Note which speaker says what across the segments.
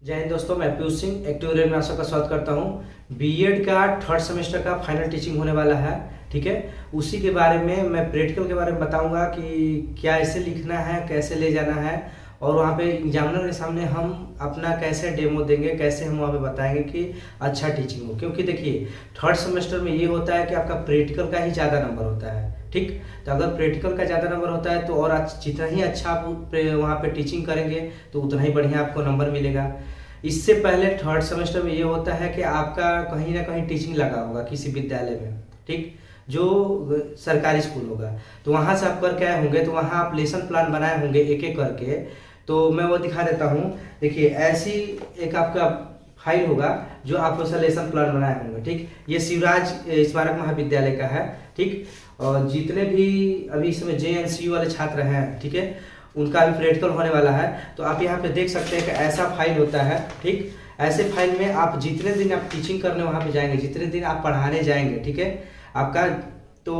Speaker 1: जय हिंद दोस्तों, मैं पीयूष सिंह एक्टिव में आप सबका स्वागत करता हूं। बीएड का थर्ड सेमेस्टर का फाइनल टीचिंग होने वाला है। ठीक है, उसी के बारे में मैं प्रैक्टिकल के बारे में बताऊंगा कि क्या ऐसे लिखना है, कैसे ले जाना है, और वहाँ पे एग्जामिनर के सामने हम अपना कैसे डेमो देंगे, कैसे हम वहाँ पे बताएंगे कि अच्छा टीचिंग हो। क्योंकि देखिए, थर्ड सेमेस्टर में ये होता है कि आपका प्रैक्टिकल का ही ज़्यादा नंबर होता है। ठीक, तो अगर प्रैक्टिकल का ज़्यादा नंबर होता है तो और जितना ही अच्छा आप वहाँ पे टीचिंग करेंगे तो उतना ही बढ़िया आपको नंबर मिलेगा। इससे पहले थर्ड सेमेस्टर में ये होता है कि आपका कहीं ना कहीं टीचिंग लगा होगा किसी विद्यालय में, ठीक, जो सरकारी स्कूल होगा, तो वहाँ से आप करके आए होंगे, तो वहाँ आप लेसन प्लान बनाए होंगे एक एक करके। तो मैं वो दिखा देता हूँ। देखिए, ऐसी एक आपका फाइल होगा जो आप उसका लेसन प्लान बनाए होंगे। ठीक, ये शिवराज स्मारक महाविद्यालय का है। ठीक, और जितने भी अभी इसमें JNCU वाले छात्र हैं, ठीक है, उनका भी प्रैक्टिकल होने वाला है। तो आप यहाँ पे देख सकते हैं कि ऐसा फाइल होता है। ठीक, ऐसे फाइल में आप जितने दिन आप टीचिंग करने वहाँ पे जाएंगे, जितने दिन आप पढ़ाने जाएंगे, ठीक है, आपका तो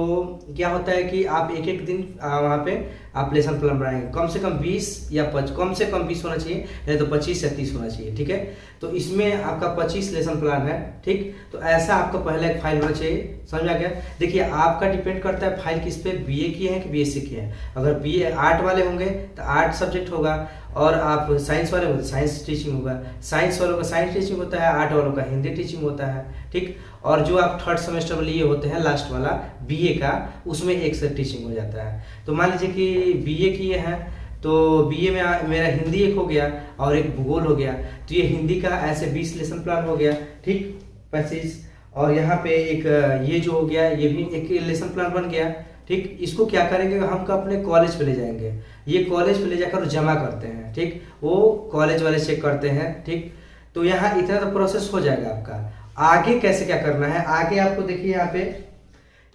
Speaker 1: क्या होता है कि आप एक एक दिन वहाँ पे आप लेसन प्लान बनाएंगे। कम से कम 20 या कम से कम 20 होना चाहिए, नहीं तो 25 या 30 होना चाहिए। ठीक है, तो इसमें आपका 25 लेसन प्लान है। ठीक, तो ऐसा आपका पहला एक फाइल होना चाहिए। समझ आ गया? देखिए, आपका डिपेंड करता है फाइल किस पे, BA की है कि BSc की है। अगर BA आर्ट वाले होंगे तो आर्ट सब्जेक्ट होगा, और आप साइंस वाले होंगे तो साइंस टीचिंग होगा। साइंस वालों का साइंस टीचिंग होता है, आर्ट वालों का हिंदी टीचिंग होता है। ठीक, और जो आप थर्ड सेमेस्टर में लिए होते हैं लास्ट वाला BA का, उसमें एक से टीचिंग हो जाता है। तो मान लीजिए कि BA किए हैं, तो BA में मेरा हिंदी एक हो गया और एक भूगोल हो गया, तो ये हिंदी का ऐसे 20 लेसन प्लान हो गया। ठीक, 25, और यहाँ पे एक ये जो हो गया, ये भी एक लेसन प्लान बन गया। ठीक, इसको क्या करेंगे, हम अपने कॉलेज पे ले जाएंगे। ये कॉलेज पे ले जाकर जमा करते हैं। ठीक, वो कॉलेज वाले चेक करते हैं। ठीक, तो यहाँ इतना तो प्रोसेस हो जाएगा आपका। आगे कैसे क्या करना है, आगे आपको देखिए यहाँ पे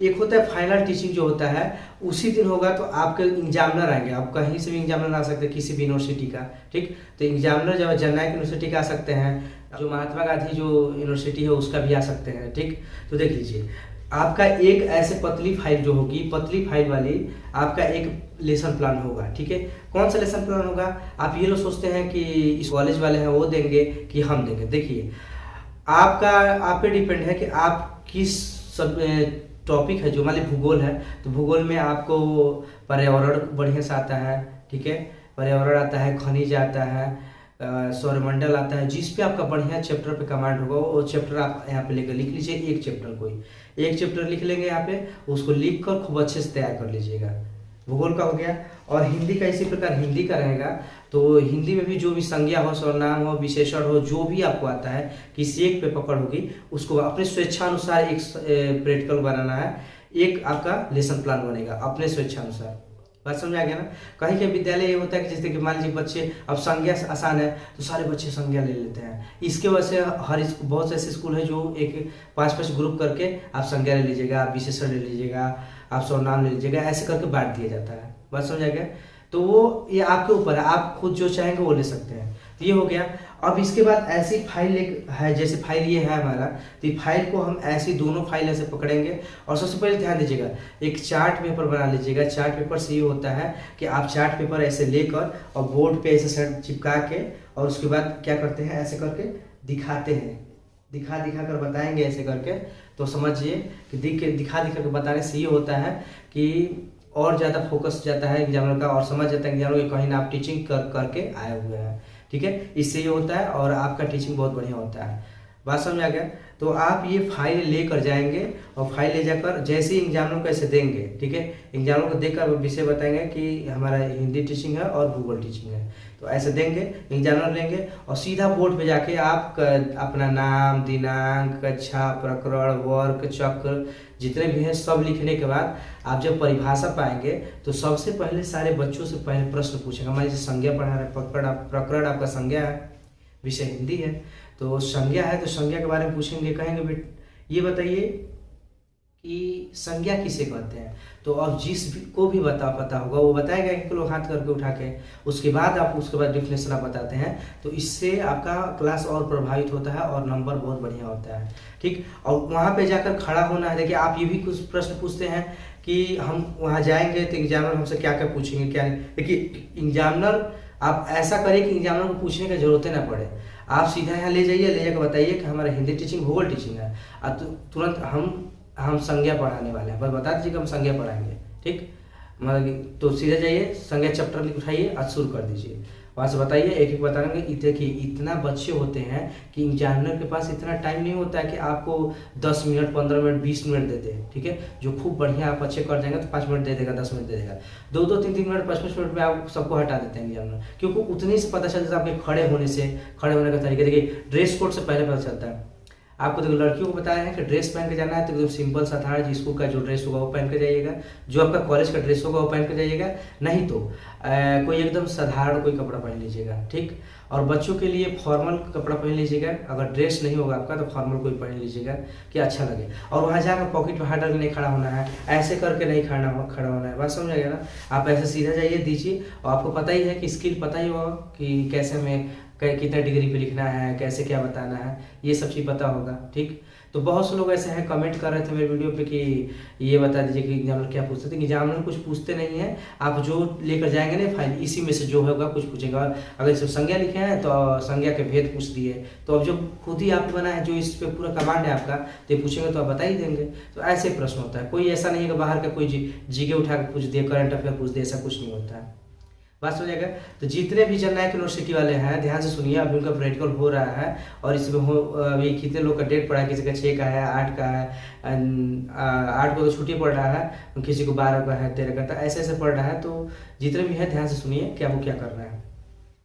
Speaker 1: एक होता है फाइनल टीचिंग जो होता है, उसी दिन होगा। तो आपके एग्जामिनर आएंगे, आप कहीं से भी एग्जामिनर आ सकते हैं, किसी भी यूनिवर्सिटी का। ठीक, तो एग्जामिनर जब जननायक यूनिवर्सिटी का आ सकते हैं, जो महात्मा गांधी जो यूनिवर्सिटी है उसका भी आ सकते हैं। ठीक, तो देख लीजिए, आपका एक ऐसे पतली फाइल जो होगी, पतली फाइल वाली आपका एक लेसन प्लान होगा। ठीक है, कौन सा लेसन प्लान होगा? आप ये लोग सोचते हैं कि इस कॉलेज वाले हैं वो देंगे कि हम देंगे। देखिए, आपका आप पे डिपेंड है कि आप किस सब टॉपिक है। जो मान लीजिए भूगोल है, तो भूगोल में आपको पर्यावरण बढ़िया से आता है। ठीक है, पर्यावरण आता है, खनिज आता है, सौरमंडल आता है। जिस पे आपका बढ़िया चैप्टर पे कमांड होगा वो चैप्टर आप यहाँ पे लेकर लिख लीजिए। एक चैप्टर, कोई एक चैप्टर लिख लेंगे यहाँ पे, उसको लिख कर खूब अच्छे से तैयार कर लीजिएगा। भूगोल का हो गया। और हिंदी का इसी प्रकार हिंदी का रहेगा, तो हिंदी में भी जो भी संज्ञा हो, सर्वनाम हो, विशेषण हो, जो भी आपको आता है, किसी एक पे पकड़ होगी, उसको अपने स्वेच्छानुसार एक प्रैक्टिकल बनाना है। एक आपका लेसन प्लान बनेगा अपने स्वेच्छानुसार। बात समझ आ गया ना? कहीं के विद्यालय ये होता है कि जैसे कि मान लीजिए बच्चे, अब संज्ञा आसान है तो सारे बच्चे संज्ञा ले लेते हैं। इसके वजह से बहुत से ऐसे स्कूल है जो एक 5-5 ग्रुप करके आप संज्ञा ले लीजिएगा, आप विशेषण ले लीजिएगा, आप सर्वनाम ले लीजिएगा, ऐसे करके बांट दिया जाता है। बात समझ आ गया? तो वो ये आपके ऊपर है, आप खुद जो चाहेंगे वो ले सकते हैं। तो ये हो गया। अब इसके बाद ऐसी फाइल एक है, जैसे फाइल ये है हमारा, तो फाइल को हम ऐसी दोनों फाइल ऐसे पकड़ेंगे, और सबसे पहले ध्यान दीजिएगा, एक चार्ट पेपर बना लीजिएगा। चार्ट पेपर से ये होता है कि आप चार्ट पेपर ऐसे लेकर और बोर्ड पे ऐसे सेट चिपका के, और उसके बाद क्या करते हैं, ऐसे करके दिखाते हैं, दिखा कर बताएंगे ऐसे करके। तो समझिए कि दिखा कर बताने से ये होता है कि और ज़्यादा फोकस जाता है एग्जामिनर का, और समझ जाता है एग्जामिनर कि कहीं ना आप टीचिंग करके आए हुए हैं। ठीक है, इससे ये होता है और आपका टीचिंग बहुत बढ़िया होता है। बात समझ आ गया? तो आप ये फाइल लेकर जाएंगे, और फाइल ले जाकर जैसे ही एग्जामिनर को ऐसे देंगे, ठीक है, एग्जामिनर को देकर विषय बताएंगे कि हमारा हिंदी टीचिंग है और भूगोल टीचिंग है, तो ऐसे देंगे, एग्जामिनर लेंगे, और सीधा बोर्ड पे जाके आप अपना नाम, दिनांक, कक्षा, प्रकरण, वर्ग, चक्र जितने भी हैं सब लिखने के बाद आप जब परिभाषा पाएंगे, तो सबसे पहले सारे बच्चों से पहले प्रश्न पूछेंगे। मान लीजिए संज्ञा पढ़ा रहे, प्रकरण आपका संज्ञा है, विषय हिंदी है, तो संज्ञा है तो संज्ञा के बारे में पूछेंगे। कहेंगे बेटा ये बताइए कि संज्ञा किसे कहते हैं, तो अब को भी पता होगा वो बताएगा एक लोग हाथ करके उठा के। उसके बाद डिफिनेशन आप बताते हैं, तो इससे आपका क्लास और प्रभावित होता है और नंबर बहुत बढ़िया होता है। ठीक, और वहाँ पे जाकर खड़ा होना है। देखिए, आप ये भी कुछ प्रश्न पूछते हैं कि हम वहाँ जाएंगे तो एग्जामिनर हमसे क्या क्या पूछेंगे, क्या नहीं। देखिए, एग्जामिनर आप ऐसा करें कि एग्जामिनर को पूछने की जरूरत ना पड़े। आप सीधा यहाँ ले जाइए, ले जाकर बताइए कि हमारा हिंदी टीचिंग भूगोल टीचिंग है, और तुरंत हम संज्ञा पढ़ाने वाले हैं, बस बता दीजिए कि हम संज्ञा पढ़ाएंगे। ठीक, मतलब तो सीधे जाइए, संज्ञा चैप्टर उठाइए और शुरू कर दीजिए, वहाँ से बताइए, एक एक बताएंगे। देखिए इतना बच्चे होते हैं कि एग्जामिनर के पास इतना टाइम नहीं होता है कि आपको 10 मिनट 15 मिनट 20 मिनट दे दे। ठीक है, जो खूब बढ़िया आप अच्छे कर जाएंगे तो 5 मिनट दे देगा, 10 मिनट दे देगा, 2-2 3-3 मिनट 5-5 मिनट में आप सबको हटा देते हैं एग्जामिनर, क्योंकि उतने से पता चलता है आपके खड़े होने का तरीका। देखिए ड्रेस कोड से पहले पता चलता है आपको। देखो लड़कियों को बताया है कि ड्रेस पहन के जाना है तो एकदम सिंपल साधारण स्कूल का जो ड्रेस होगा वो पहन के जाइएगा, जो आपका कॉलेज का ड्रेस होगा वो पहन के जाइएगा, नहीं तो कोई एकदम साधारण कोई कपड़ा पहन लीजिएगा। ठीक, और बच्चों के लिए फॉर्मल कपड़ा पहन लीजिएगा, अगर ड्रेस नहीं होगा आपका तो फॉर्मल कोई पहन लीजिएगा कि अच्छा लगे। और वहाँ जाकर पॉकेट में हाथ डाल के नहीं खड़ा होना है, ऐसे करके नहीं खड़ा होना है, बात समझ आएगा ना। आप ऐसे सीधा जाइए, दीजिए, और आपको पता ही है कि स्किल पता ही होगा कि कैसे हमें कितना डिग्री पे लिखना है, कैसे क्या बताना है, ये सब चीज़ पता होगा। ठीक, तो बहुत से लोग ऐसे हैं कमेंट कर रहे थे मेरे वीडियो पे कि ये बता दीजिए कि एग्जामिनर क्या पूछते थे। एग्जामिनर कुछ पूछते नहीं है, आप जो लेकर जाएंगे ना फाइल, इसी में से जो होगा कुछ पूछेगा। अगर इसमें संज्ञा लिखे हैं तो संज्ञा के भेद पूछ दिए, तो अब जो खुद ही आपने बना है, जो इस पे पूरा कमांड है आपका, तो ये पूछेंगे तो आप बता ही देंगे। तो ऐसे प्रश्न होता है, कोई ऐसा नहीं है कि बाहर का कोई जीके उठा के पूछ दिए, करंट अफेयर पूछ दिए, ऐसा कुछ नहीं होता है। बात हो जाएगा। तो जितने भी जननायक यूनिवर्सिटी वाले हैं ध्यान से सुनिए, अभी उनका प्रैक्टिकल हो रहा है, और इसमें अभी कितने लोग का डेट पड़ा है, किसी का 6 का है, 8 का है, 8 को तो छुट्टी पड़ रहा है, किसी को 12 का है, 13 का, तो ऐसे ऐसे पड़ रहा है। तो जितने भी है ध्यान से सुनिए कि आपको क्या करना है।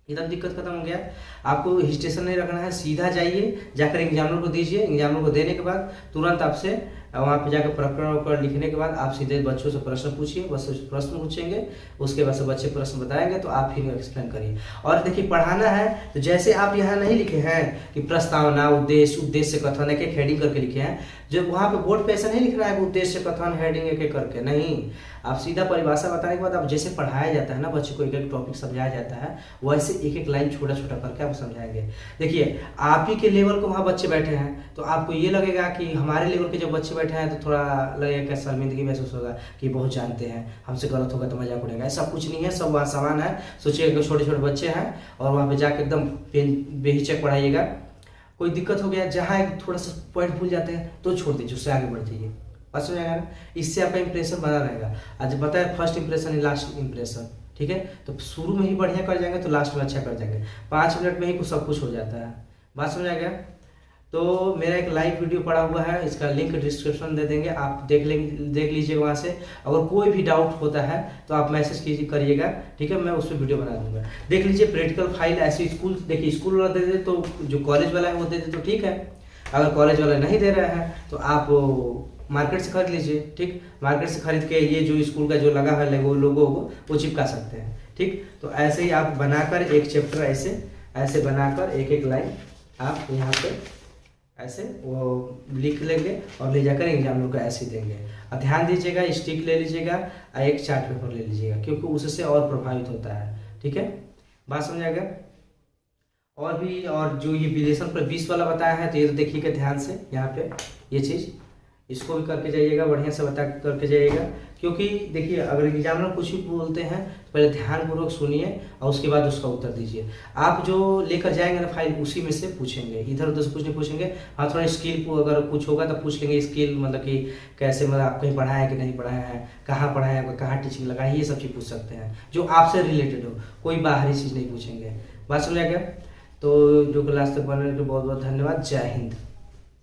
Speaker 1: एकदम दिक्कत खत्म हो गया, आपको हिस्टेशन नहीं रखना है, सीधा जाइए, जाकर एग्जामिनर को दीजिए, एग्जामिनर को देने के बाद तुरंत आपसे वहाँ पे जाकर प्रकरण पर लिखने के बाद आप सीधे बच्चों से प्रश्न पूछिए, बच्चों से प्रश्न पूछेंगे, उसके बाद से बच्चे प्रश्न बताएंगे तो आप फिर एक्सप्लेन करिए। और देखिए पढ़ाना है तो जैसे आप यहाँ नहीं लिखे हैं कि प्रस्तावना, उद्देश्य कथन एक एक हेडिंग करके लिखे हैं, जब वहाँ पे बोर्ड पे ऐसा नहीं लिखना है कि उद्देश्य कथन हेडिंग एक एक करके, नहीं, आप सीधा परिभाषा बताने के बाद आप जैसे पढ़ाया जाता है ना, बच्चे को एक एक टॉपिक समझाया जाता है, वैसे एक एक लाइन छोटा छोटा करके आप समझाएंगे। देखिए आप ही के लेवल को वहाँ बच्चे बैठे हैं तो आपको ये लगेगा कि हमारे लेवल के जब बच्चे बैठे हैं तो थोड़ा लगेगा कि शर्मिंदगी महसूस होगा कि बहुत जानते हैं, हमसे गलत होगा तो मजाक उड़ेगा। ऐसा कुछ नहीं है, सब वहाँ समान है। सोचिए कि छोटे छोटे बच्चे हैं और वहाँ पे जाकर एकदम बेहिचक पढ़ाइएगा। कोई दिक्कत हो गया, जहाँ एक थोड़ा सा पॉइंट भूल जाते हैं तो छोड़ दीजिए, उससे आगे बढ़ जाइए, बस हो जाएगा ना। इससे आपका इंप्रेशन बना रहेगा। आज पता है फर्स्ट इंप्रेशन है लास्ट इंप्रेशन, ठीक है। तो शुरू में ही बढ़िया कर जाएंगे तो लास्ट में अच्छा कर जाएंगे। 5 मिनट में ही कुछ सब कुछ हो जाता है, बात समझ आ गया। तो मेरा एक लाइव वीडियो पड़ा हुआ है, इसका लिंक डिस्क्रिप्शन दे देंगे, आप देख लीजिएगा वहाँ से। अगर कोई भी डाउट होता है तो आप मैसेज करिएगा, ठीक है, मैं उस पर वीडियो बना दूंगा। देख लीजिए प्रैक्टिकल फाइल ऐसी स्कूल, देखिए स्कूल वाला दे दे तो जो कॉलेज वाला है वो दे दे तो ठीक है। अगर कॉलेज वाला नहीं दे रहा है तो आप मार्केट से खरीद लीजिए, ठीक। मार्केट से खरीद के ये जो स्कूल का जो लगा है लोगो वो चिपका सकते हैं, ठीक। तो ऐसे ही आप बनाकर एक चैप्टर ऐसे बनाकर एक एक लाइन आप यहाँ पे ऐसे वो लिख लेंगे और ले जाकर एग्जामिनर को ऐसे देंगे। और ध्यान दीजिएगा, स्टिक ले लीजिएगा और एक चार्ट पेपर ले लीजिएगा, क्योंकि उससे और प्रभावित होता है, ठीक है, बात समझ आएगा। और जो ये विलेशन पर 20 वाला बताया है तो ये तो देखिएगा ध्यान से, यहाँ पे ये चीज़ इसको भी करके जाइएगा, बढ़िया से बता करके जाइएगा। क्योंकि देखिए अगर एग्जामिनर कुछ भी बोलते हैं तो पहले ध्यानपूर्वक सुनिए और उसके बाद उसका उत्तर दीजिए। आप जो लेकर जाएंगे ना फाइल उसी में से पूछेंगे, इधर उधर से कुछ नहीं पूछेंगे। हाँ थोड़ा स्किल अगर कुछ होगा तो पूछ लेंगे, स्किल मतलब कि कैसे, मतलब आप कहीं पढ़ाया है कि नहीं पढ़ाया है, कहाँ पढ़ाया है, कहाँ टीचिंग लगा है, ये सब चीज़ पूछ सकते हैं जो आपसे रिलेटेड हो, कोई बाहरी चीज़ नहीं पूछेंगे। बात समझ आ गया। तो जो क्लास तक बनने के लिए बहुत बहुत धन्यवाद। जय हिंद।